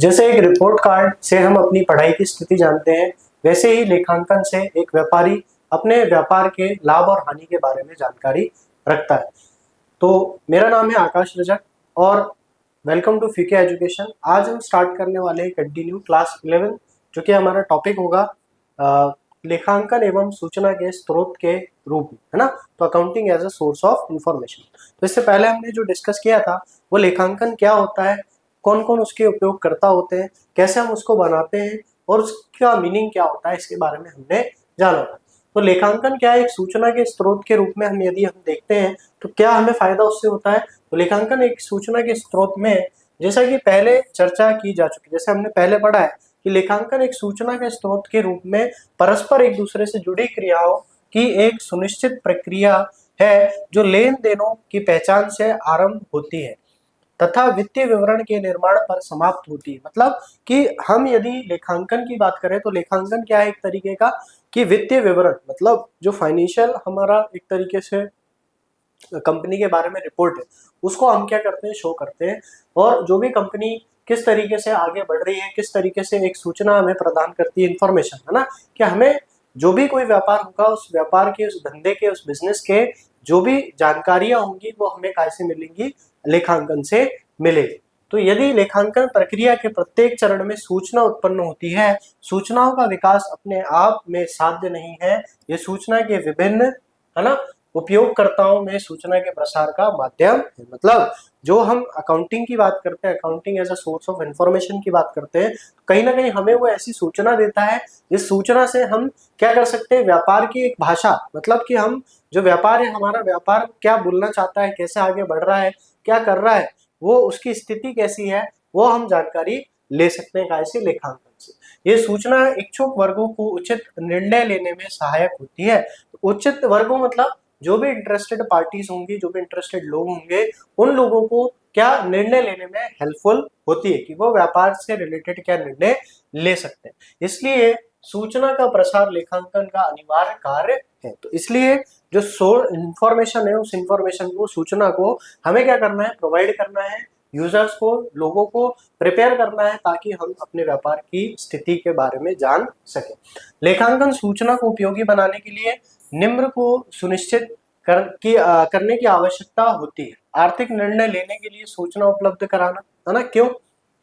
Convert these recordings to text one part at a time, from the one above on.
जैसे एक report card से हम अपनी पढ़ाई की स्थिति जानते हैं, वैसे ही लेखांकन से एक व्यापारी अपने व्यापार के लाभ और हानि के बारे में जानकारी रखता है। तो मेरा नाम है आकाश रजक और वेलकम टू फीके एजुकेशन। आज हम स्टार्ट करने वाले हैं कंटिन्यू क्लास 11, जो कि हमारा टॉपिक होगा लेखांकन एवं सूचना के स्रोत के रूप में, है ना। तो accounting as a source of information. तो इससे पहले हमने जो डिस्कस किया था वो लेखांकन क्या होता है, कौन कौन उसके उपयोगकर्ता होते हैं, कैसे हम उसको बनाते हैं और उसका मीनिंग क्या होता है, इसके बारे में हमने जाना था। तो लेखांकन क्या है, एक सूचना के स्रोत के रूप में हम यदि हम देखते हैं तो क्या हमें फायदा उससे होता है। तो लेखांकन एक सूचना के स्रोत में, जैसा कि पहले चर्चा की जा चुकी, जैसे हमने पहले पढ़ा है कि लेखांकन एक सूचना के स्रोत के रूप में परस्पर एक दूसरे से जुड़ी क्रियाओं की एक सुनिश्चित प्रक्रिया है जो लेन देनों की पहचान से आरंभ होती है तथा वित्तीय विवरण के निर्माण पर समाप्त होती है। मतलब कि हम यदि लेखांकन की बात करें तो लेखांकन क्या है, एक तरीके का कि वित्तीय विवरण, मतलब जो फाइनेंशियल हमारा एक तरीके से कंपनी के बारे में रिपोर्ट है, उसको हम क्या करते हैं, शो करते हैं। और जो भी कंपनी किस तरीके से आगे बढ़ रही है, किस तरीके से एक सूचना हमें प्रदान करती है, इंफॉर्मेशन, है ना, कि हमें जो भी कोई व्यापार होगा उस व्यापार के, उस धंधे के, उस बिजनेस के जो भी जानकारियां होंगी वो हमें कैसे मिलेंगी, लेखांकन से मिलेगी। तो यदि लेखांकन प्रक्रिया के प्रत्येक चरण में सूचना उत्पन्न होती है, सूचनाओं का विकास अपने आप में साध्य नहीं है, ये सूचना के विभिन्न, है ना, उपयोगकर्ताओं में सूचना के प्रसार का माध्यम है। मतलब जो हम अकाउंटिंग की बात करते हैं, accounting as a source of information की बात करते हैं, कहीं ना कहीं हमें वो ऐसी सूचना देता है जिस सूचना से हम क्या कर सकते हैं, व्यापार की एक भाषा, मतलब कि हम जो व्यापार है, हमारा व्यापार क्या बोलना चाहता है, कैसे आगे बढ़ रहा है, क्या कर रहा है, वो उसकी स्थिति कैसी है, वो हम जानकारी ले सकते हैं कैसे, लेखांकन से। ये सूचना इच्छुक वर्गों को उचित निर्णय लेने में सहायक होती है। उचित वर्गों मतलब जो भी इंटरेस्टेड पार्टीज होंगी, जो भी इंटरेस्टेड लोग होंगे, उन लोगों को क्या निर्णय लेने में हेल्पफुल होती है कि वो व्यापार से रिलेटेड क्या निर्णय ले सकते हैं। इसलिए सूचना का प्रसार लेखांकन का अनिवार्य कार्य है। तो इसलिए जो सोर्स इंफॉर्मेशन है, उस इंफॉर्मेशन को, सूचना को हमें क्या करना है, प्रोवाइड करना है यूजर्स को, लोगों को प्रिपेयर करना है ताकि हम अपने व्यापार की स्थिति के बारे में जान सकें। लेखांकन सूचना को उपयोगी बनाने के लिए निम्न को सुनिश्चित करने की आवश्यकता होती है। आर्थिक निर्णय लेने के लिए सूचना उपलब्ध कराना, है ना, क्यों,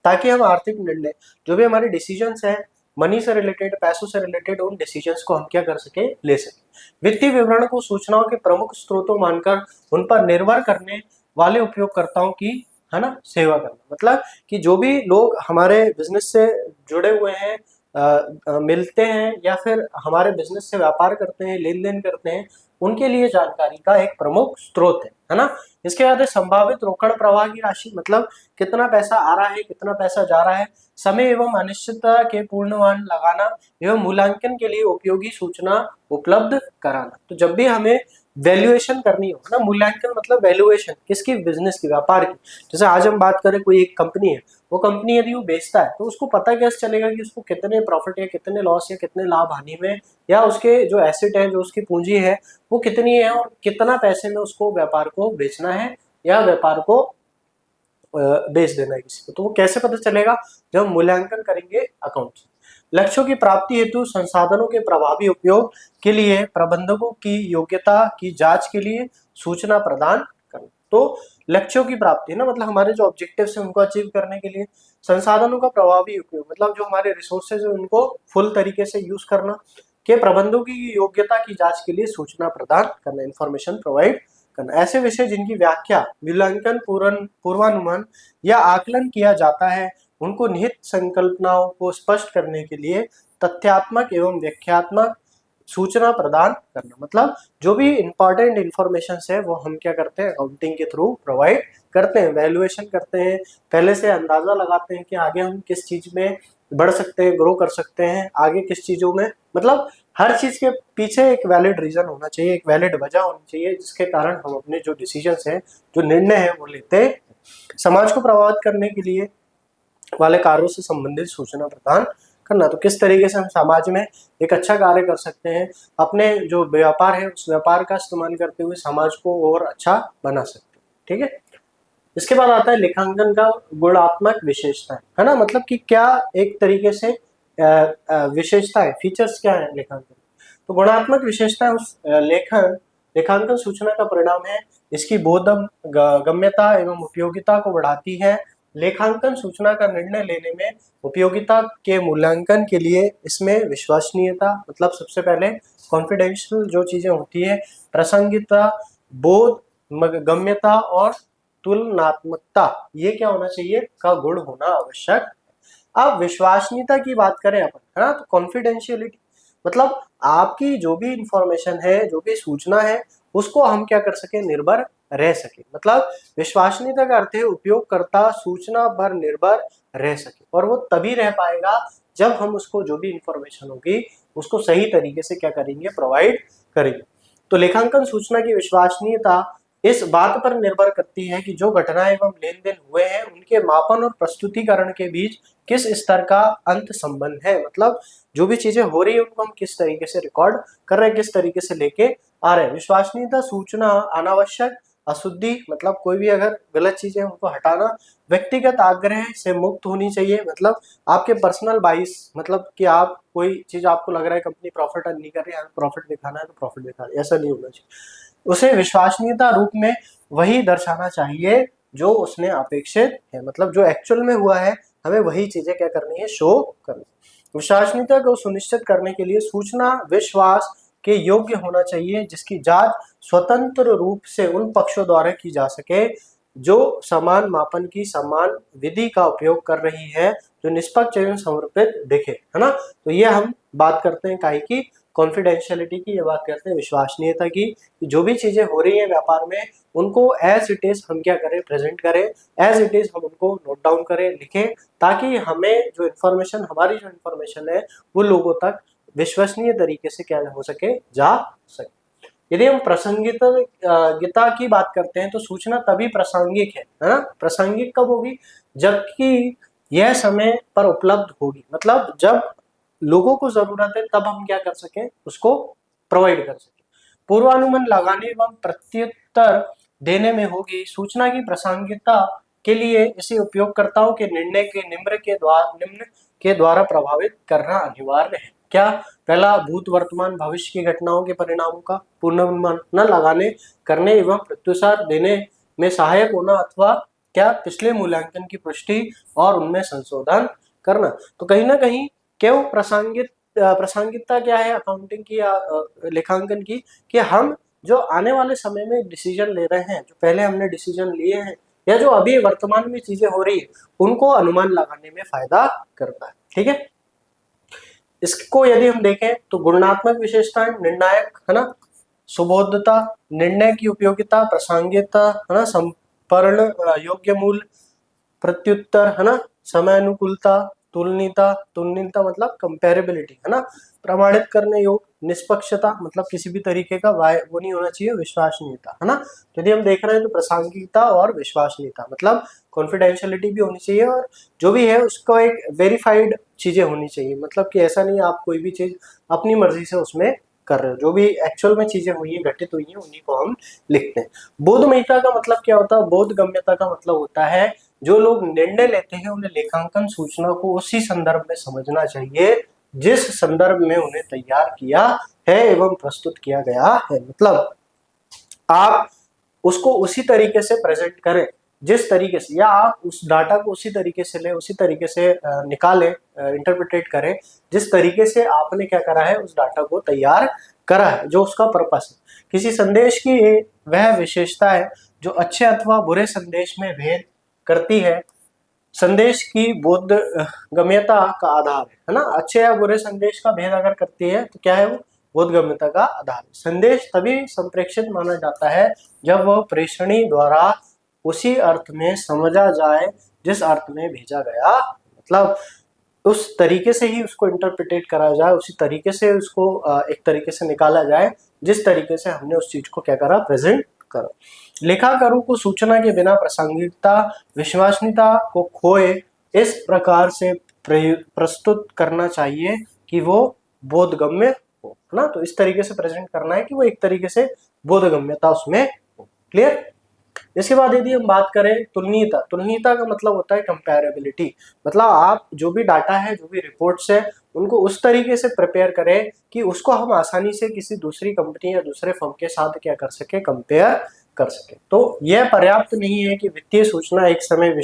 ताकि हम आर्थिक निर्णय, जो भी हमारे डिसीजंस है, मनी से रिलेटेड, पैसों से रिलेटेड, उन डिसीजंस को हम क्या कर सके, ले सके। वित्तीय विवरण को सूचनाओं के प्रमुख स्रोतों मानकर उन पर निर्भर करने वाले उपयोगकर्ताओं की, है ना, सेवा करना। मतलब कि जो भी लोग हमारे बिजनेस से जुड़े हुए हैं, मिलते हैं या फिर हमारे बिजनेस से व्यापार करते हैं, लेन देन करते हैं, उनके लिए जानकारी का एक प्रमुख स्रोत है ना। इसके बाद है संभावित रोकड़ प्रवाह की राशि, मतलब कितना पैसा आ रहा है, कितना पैसा जा रहा है, समय एवं अनिश्चितता के पूर्वानुमान लगाना एवं मूल्यांकन के लिए उपयोगी सूचना उपलब्ध कराना। तो जब भी हमें वैल्यूएशन करनी हो ना, मूल्यांकन मतलब वैल्यूएशन किसकी, बिजनेस की, व्यापार की। जैसे आज हम बात करें, कोई एक कंपनी है, वो कंपनी यदि वो बेचता है तो उसको पता कैसे चलेगा कि उसको कितने प्रॉफिट या कितने लॉस या कितने लाभ हानि में, या उसके जो एसेट है, जो उसकी पूंजी है, वो कितनी है और कितना पैसे में उसको व्यापार को बेचना है या व्यापार को बेच देना है किसी को। तो वो कैसे पता चलेगा, जब मूल्यांकन करेंगे अकाउंट। लक्ष्यों की प्राप्ति हेतु संसाधनों के प्रभावी उपयोग के लिए प्रबंधकों की योग्यता की जांच के लिए सूचना प्रदान करना। तो लक्ष्यों की प्राप्ति है ना, मतलब हमारे जो ऑब्जेक्टिव्स हैं उनको अचीव करने के लिए संसाधनों का प्रभावी उपयोग, मतलब जो हमारे रिसोर्सेज है उनको फुल तरीके से यूज करना, के प्रबंधकों की योग्यता की जांच के लिए सूचना प्रदान करना, इंफॉर्मेशन प्रोवाइड करना। ऐसे विषय जिनकी व्याख्या, मूल्यांकन, पूर्वानुमान या आकलन किया जाता है, उनको निहित संकल्पनाओं को स्पष्ट करने के लिए तथ्यात्मक एवं व्याख्यात्मक सूचना प्रदान करना। मतलब जो भी इंपॉर्टेंट इंफॉर्मेशन है वो हम क्या करते हैं, अकाउंटिंग के थ्रू प्रोवाइड करते हैं, वैल्यूएशन करते हैं, पहले से अंदाजा लगाते हैं कि आगे हम किस चीज में बढ़ सकते हैं, ग्रो कर सकते हैं, आगे किस चीजों में, मतलब हर चीज के पीछे एक वैलिड रीजन होना चाहिए, एक वैलिड वजह होनी चाहिए जिसके कारण हम अपने जो डिसीजंस हैं, जो निर्णय है वो लेते हैं। समाज को प्रभावित करने के लिए वाले कार्यों से संबंधित सूचना प्रदान करना। तो किस तरीके से हम समाज में एक अच्छा कार्य कर सकते हैं, अपने जो व्यापार है उस व्यापार का इस्तेमाल करते हुए समाज को और अच्छा बना सकते हैं। ठीक है, इसके बाद आता है लेखांकन का गुणात्मक विशेषता, है ना, मतलब कि क्या एक तरीके से विशेषता है, फीचर्स क्या है लेखांकन। तो गुणात्मक विशेषता उस लेखांकन सूचना का परिणाम है, इसकी बोधम गम्यता एवं उपयोगिता को बढ़ाती है। लेखांकन सूचना का निर्णय लेने में उपयोगिता के मूल्यांकन के लिए इसमें विश्वसनीयता, मतलब सबसे पहले कॉन्फिडेंशियल जो चीजें होती है, प्रासंगिकता, बोध, गम्यता और तुलनात्मकता, ये क्या होना चाहिए का गुण होना आवश्यक। अब विश्वसनीयता की बात करें अपन, है ना, तो कॉन्फिडेंशियलिटी मतलब आपकी जो भी इंफॉर्मेशन है, जो भी सूचना है, उसको हम क्या कर सके, निर्भर रह सके। मतलब विश्वसनीयता का अर्थ है उपयोगकर्ता सूचना पर निर्भर रह सके, और वो तभी रह पाएगा जब हम उसको जो भी इंफॉर्मेशन होगी उसको सही तरीके से क्या करेंगे, प्रोवाइड करेंगे। तो लेखांकन सूचना की विश्वसनीयता इस बात पर निर्भर करती है कि जो घटनाएं एवं लेन देन हुए हैं उनके मापन और प्रस्तुतिकरण के बीच किस स्तर का अंत संबंध है। मतलब जो भी चीजें हो रही है उनको हम किस तरीके से रिकॉर्ड कर रहे हैं, किस तरीके से लेके आ रहे हैं। विश्वसनीयता सूचना अनावश्यक अशुद्धि, मतलब कोई भी अगर गलत चीजें उनको हटाना, व्यक्तिगत आग्रह से मुक्त होनी चाहिए, मतलब आपके पर्सनल बाइस, मतलब कि आप कोई चीज आपको लग रहा है कंपनी प्रॉफिट अर्न नहीं कर रही है, प्रॉफिट दिखाना है तो प्रॉफिट दिखा रही है, ऐसा नहीं होना चाहिए। उसे विश्वसनीयता रूप में वही दर्शाना चाहिए जो उसने अपेक्षित है, मतलब जो एक्चुअल में हुआ है हमें वही चीजें क्या करनी है, शो करनी। विश्वसनीयता को सुनिश्चित करने के लिए सूचना विश्वास के योग्य होना चाहिए, जिसकी जांच स्वतंत्र रूप से उन पक्षों द्वारा की जा सके जो समान मापन की समान विधि का उपयोग कर रही है, जो निष्पक्ष एवं समर्पित दिखे, है ना। तो ये हम बात करते हैं काहे की, कॉन्फिडेंशियलिटी की, ये बात करते हैं विश्वसनीयता की, कि जो भी चीजें हो रही है व्यापार में उनको एज इट इज हम क्या करें, प्रेजेंट करें, एज इट इज हम उनको नोट डाउन करें, लिखें, ताकि हमें जो इन्फॉर्मेशन, हमारी जो इन्फॉर्मेशन है वो लोगों तक विश्वसनीय तरीके से क्या हो सके, जा सके। यदि हम प्रासंगिकता की बात करते हैं तो सूचना तभी प्रासंगिक है ना, प्रासंगिक कब होगी, जबकि यह समय पर उपलब्ध होगी, मतलब जब लोगों को जरूरत है तब हम क्या कर सकें, उसको प्रोवाइड कर सकें। पूर्वानुमान लगाने एवं प्रत्युत्तर देने में होगी। सूचना की प्रासंगिकता के लिए इसे उपयोगकर्ताओं के निर्णय के निम्न के द्वारा प्रभावित करना अनिवार्य है। क्या, पहला, भूत वर्तमान भविष्य की घटनाओं के परिणामों का पूर्वानुमान न लगाने करने एवं प्रत्युत्तर देने में सहायक होना, अथवा क्या, पिछले मूल्यांकन की पुष्टि और उनमें संशोधन करना। तो कहीं ना कहीं क्यों प्रासंगिकता क्या है अकाउंटिंग की या लेखांकन की, कि हम जो आने वाले समय में डिसीजन ले रहे हैं, जो पहले हमने डिसीजन लिए हैं, या जो अभी वर्तमान में चीजें हो रही है, उनको अनुमान लगाने में फायदा करता है। ठीक है, इसको यदि हम देखें तो गुणात्मक विशेषताएं, निर्णायक, है ना, सुबोधता, निर्णय की उपयोगिता, प्रासंगिकता, है ना, संपर्ण योग्य मूल्य, प्रत्युत्तर, है ना, समय अनुकूलता, तुलनीयता मतलब कंपेरेबिलिटी, है ना, प्रमाणित करने योग्य, निष्पक्षता, मतलब किसी भी तरीके का वो नहीं होना चाहिए, विश्वसनीयता, है ना। यदि हम देख रहे हैं तो प्रासंगिकता और विश्वसनीयता मतलब कॉन्फिडेंशियलिटी भी होनी चाहिए, और जो भी है उसको एक वेरीफाइड चीजें होनी चाहिए, मतलब कि ऐसा नहीं आप कोई भी चीज अपनी मर्जी से उसमें कर रहे हो, जो भी एक्चुअल में चीजें हुई है, घटित हुई है, उन्हीं को हम लिखते हैं। बोधमयता का मतलब क्या होता है, बोधगम्यता का मतलब होता है जो लोग निर्णय लेते हैं उन्हें लेखांकन सूचना को उसी संदर्भ में समझना चाहिए जिस संदर्भ में उन्हें तैयार किया है एवं प्रस्तुत किया गया है। मतलब आप उसको उसी तरीके से प्रेजेंट करें जिस तरीके से, या आप उस डाटा को उसी तरीके से लें, उसी तरीके से निकालें, इंटरप्रिटेट करें जिस तरीके से आपने क्या करा है, उस डाटा को तैयार करा है, जो उसका पर्पस है। किसी संदेश की वह विशेषता है जो अच्छे अथवा बुरे संदेश में भेद करती है, संदेश की बोध गम्यता का आधार है ना, अच्छे या बुरे संदेश का भेद अगर करती है तो क्या है, वो बोधगम्यता का आधार है। संदेश तभी संप्रेषित माना जाता है जब वह प्रेषणी द्वारा उसी अर्थ में समझा जाए जिस अर्थ में भेजा गया, मतलब उस तरीके से ही उसको इंटरप्रिटेट करा जाए, उसी तरीके से उसको एक तरीके से निकाला जाए जिस तरीके से हमने उस चीज को क्या करा, प्रेजेंट करा। लेखाकारों को सूचना के बिना प्रासंगिकता विश्वसनीयता को खोए इस प्रकार से प्रस्तुत करना चाहिए कि वो बोधगम्य हो, है ना। तो इस तरीके से प्रेजेंट करना है कि वो एक तरीके से बोधगम्यता उसमें हो। क्लियर। इसके बाद यदि हम बात करें तुलनीयता, तुलनीयता का मतलब होता है कंपैरेबिलिटी। मतलब आप जो भी डाटा है, जो भी रिपोर्ट्स है, उनको उस तरीके से प्रिपेयर करें कि उसको हम आसानी से किसी दूसरी कंपनी या दूसरे फर्म के साथ क्या कर सके, कंपेयर कर सके। तो यह पर्याप्त नहीं है कि वित्तीय सूचना एक समय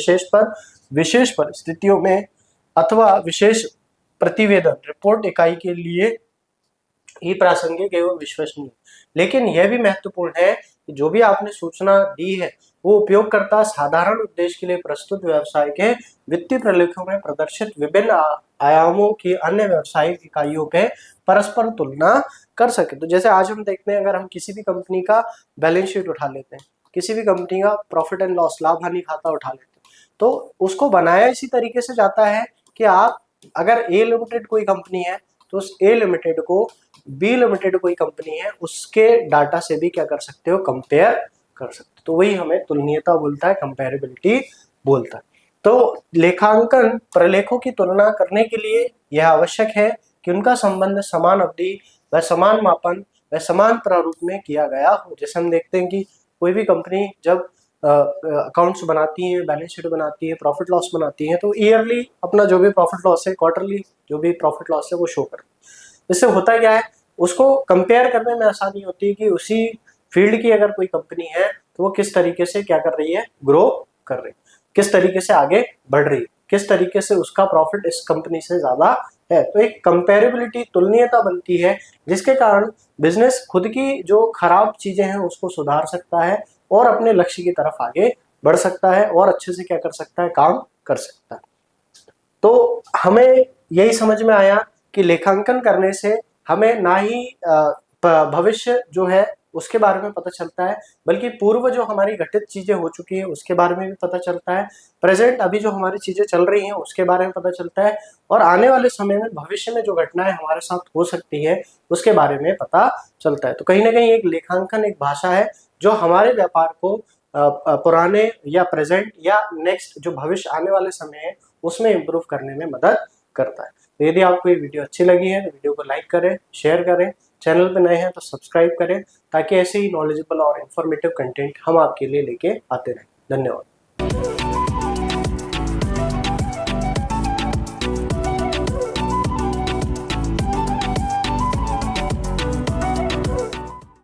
विशेष परिस्थितियों में अथवा विशेष प्रतिवेदन रिपोर्ट इकाई के लिए ही प्रासंगिक एवं विश्वसनीय, लेकिन यह भी महत्वपूर्ण है कि जो भी आपने सूचना दी है वो उपयोगकर्ता साधारण उद्देश्य के लिए प्रस्तुत व्यवसाय के वित्तीय प्रलेखों में प्रदर्शित विभिन्न आयामों की अन्य व्यवसायिक इकाइयों पे परस्पर तुलना कर सके। तो जैसे आज हम देखते हैं, अगर हम किसी भी कंपनी का बैलेंस शीट उठा लेते हैं, किसी भी कंपनी का प्रॉफिट एंड लॉस, लाभ हानि खाता उठा लेते हैं, तो उसको बनाया इसी तरीके से जाता है कि आप अगर ए लिमिटेड कोई कंपनी है तो उस ए लिमिटेड को बी लिमिटेड कोई कंपनी है उसके डाटा से भी क्या कर सकते हो, कंपेयर कर सकते हो। तो वही हमें तुलनीयता बोलता है, कंपेरेबिलिटी बोलता है। तो लेखांकन प्रलेखों की तुलना करने के लिए यह आवश्यक है कि उनका संबंध समान अवधि व समान मापन व समान प्रारूप में किया गया हो। जैसे हम देखते हैं कि कोई भी कंपनी जब अकाउंट्स बनाती है, बैलेंस शीट बनाती है, प्रॉफिट लॉस बनाती है, तो ईयरली अपना जो भी प्रॉफिट लॉस है, क्वार्टरली जो भी प्रॉफिट लॉस है वो शो करती है। इससे होता क्या है, उसको कंपेयर करने में आसानी होती है कि उसी फील्ड की अगर कोई कंपनी है तो वो किस तरीके से क्या कर रही है, ग्रो कर रही है, किस तरीके से आगे बढ़ रही है, किस तरीके से उसका प्रॉफिट इस कंपनी से ज्यादा है। तो एक कंपेरेबिलिटी, तुलनीयता बनती है, जिसके कारण बिजनेस खुद की जो खराब चीजें हैं उसको सुधार सकता है और अपने लक्ष्य की तरफ आगे बढ़ सकता है और अच्छे से क्या कर सकता है, काम कर सकता है। तो हमें यही समझ में आया कि लेखांकन करने से हमें ना ही भविष्य जो है उसके बारे में पता चलता है, बल्कि पूर्व जो हमारी घटित चीजें हो चुकी है उसके बारे में भी पता चलता है, प्रेजेंट अभी जो हमारी चीजें चल रही हैं उसके बारे में पता चलता है, और आने वाले समय में भविष्य में जो घटनाएं हमारे साथ हो सकती है उसके बारे में पता चलता है। तो कहीं ना कहीं एक लेखांकन एक भाषा है जो हमारे व्यापार को पुराने या प्रेजेंट या नेक्स्ट जो भविष्य आने वाले समय है उसमें इम्प्रूव करने में मदद करता है। तो यदि आपको ये वीडियो अच्छी लगी है तो वीडियो को लाइक करें, शेयर करें, चैनल पे नए हैं तो सब्सक्राइब करें, ताकि ऐसे ही नॉलेजेबल और इन्फॉर्मेटिव कंटेंट हम आपके लिए लेके आते रहें। धन्यवाद।